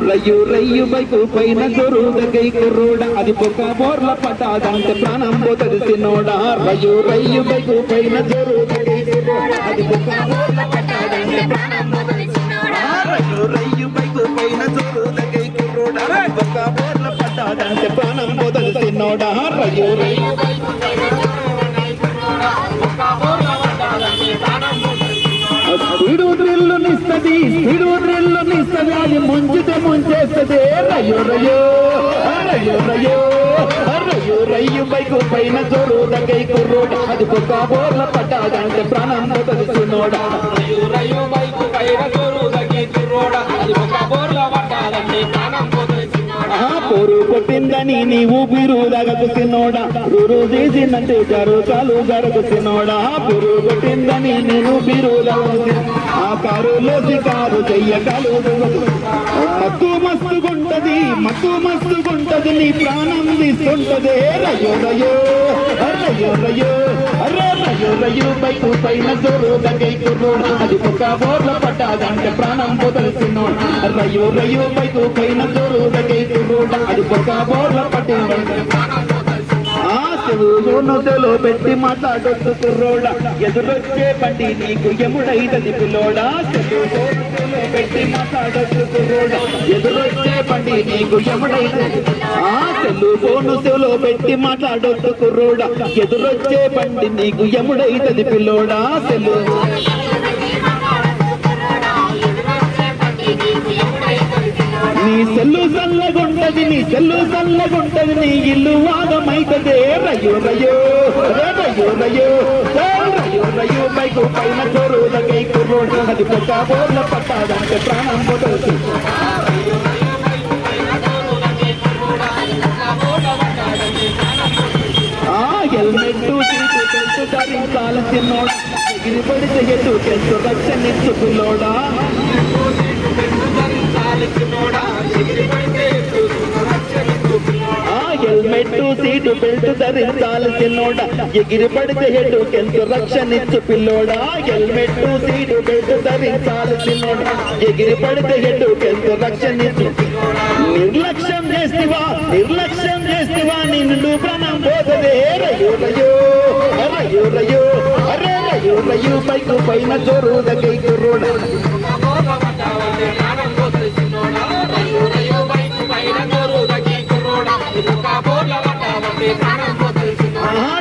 రయ్యు రయ్యు bike పైన దొరుదగై కుర్రోడ అది పొక్క బోర్ల పట్టాదంటే ప్రాణం పోతది సిన్నోడా రయ్యు రయ్యు బైకు పైన దొరుదగై కుర్రోడ అది పొక్క బోర్ల పట్టాదంటే ప్రాణం పోతది సిన్నోడా రయ్యు రయ్యు బైకు పైన దొరుదగై కుర్రోడ అది పొక్క బోర్ల పట్టాదంటే ప్రాణం పోతది సిన్నోడా రయ్యు రయ్యు బైకు పైన దొరుదగై కుర్రోడ అది పొక్క బోర్ల పట్టాదంటే ప్రాణం పోతది స్పీడు డ్రిల్లునిస్తది అది ముంచితే ముంచేస్తది రయ్యో రయ్యో రయ్యో రయ్యో రయ్యో రయ్యు బైకు పైన దొరుదగై కుర్రోడ అది పొక్క బోర్ల పట్టాదంటే ప్రాణం పోతది సిన్నోడా రయ్యో రయ్యు బైకు పైన దొరుదగై కుర్రోడ అది పొక్క బోర్ల పట్టాదంటే ప్రాణం పోతది సిన్నోడా పోరు కొట్టిందని నీవు బిరుదగకు సిన్నోడా రూరు చేసిందంటే జరుకాలు జరగు సిన్నోడా పోరు కొట్టిందని నేను బిరుదగకు ఆ కారులో కారు చెయ్యకాలు మస్తు మస్తుగుంటది నీ ప్రాణం తీస్తుంటదే రయ్యో రయ్యో రయ్యో రయ్యో రయ్యో రయ్యో బైకు పైన దొరుదగై కుర్రోడ అది పొక్క బోర్ల పట్టాదంటే ప్రాణం పోతది సిన్నోడా రయ్యో రయ్యో బైకు పైన దొరుదగై కుర్రోడ అది పొక్క బోర్ల పట్టాదంటే చెవులో పెట్టి మాట్లాడొద్దు కుర్రోడ ఎదురొచ్చే బండి నీకు ఎముడైతది పిల్లోడా చెవులో పెట్టి మాట్లాడొద్దు కుర్రోడ ఎదురొచ్చే బండి నీకు ఎముడైతది చెవులో పెట్టి మాట్లాడొద్దు కుర్రోడ ఎదురొచ్చే బండి నీకు ఎముడైతది పిల్లోడా నీ సెల్లు చల్లగుంటది నీ ఇల్లు వాగమైతదే రయ్యో రయ్యో రయ్యో రయ్యో రయ్యో రయ్యో బైకు పైన దొరుదగై కుర్రోడ అది పొక్క బోర్ల పట్టాదంటే ప్రాణం పోతది హెల్మెట్ సీటు బెల్ట్ ధరించాలి సిన్నోడా ఎగిరి పడితే ఎటుకెళ్తూ రక్షణిచ్చు పిల్లోడా హెల్మెట్ సీటు బెల్ట్ ధరించాలి సిన్నోడా ఎగిరి పడితే ఎటుకెళ్తూ రక్షణిచ్చు పిల్లోడా హెల్మెట్ సీటు బెల్ట్ ధరించాలి సిన్నోడా ఎగిరి పడితే ఎటుకెళ్తూ రక్షణిచ్చు నిర్లక్ష్యం చేస్తేవా నిన్ను ప్రాణం పోతదే రయ్యో రయ్యో రయ్యో రయ్యో రయ్యో రయ్యో బైకు పైన దొరుదగై కుర్రోడ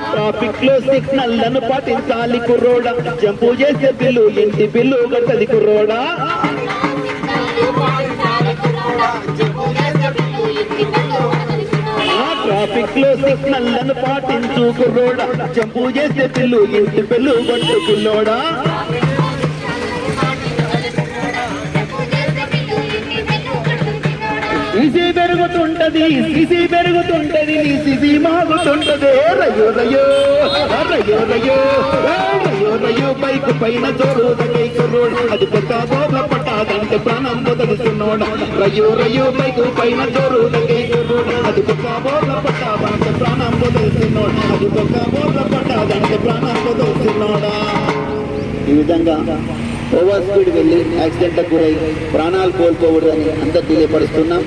ట్రాఫిక్ లో సిగ్నల్లను పాటించాలి కుర్రోడా జంపు చేసే బిల్లు ఇంటి బిల్లు కట్టది కుర్రోడా ట్రాఫిక్ లో సిగ్నల్లను పాటించు కుర్రోడా జంపు చేసే బిల్లు ఇంటి బిల్లు కొట్టు పిల్లోడా సిసి పెరుగుతుంటది నీ సిసి మాగుతుంటదే రయ్యో రయ్యో రయ్యో రయ్యో రయ్యో రయ్యో బైకు పైన దొరుదగై కుర్రోడ అది పొక్క బోర్ల పట్టాదంటే ప్రాణం పోతది సిన్నోడా రయ్యో రయ్యో బైకు పైన దొరుదగై కుర్రోడ అది పొక్క బోర్ల పట్టాదంటే ప్రాణం పోతది సిన్నోడా అది పొక్క బోర్ల పట్టాదంటే ప్రాణం పోతది సిన్నోడా ఈ విధంగా ఓవర్ స్పీడ్ వెళ్ళి యాక్సిడెంట్లకు గురై ప్రాణాలు కోల్పోకూడదని అందరు తెలియపరుస్తున్నాం.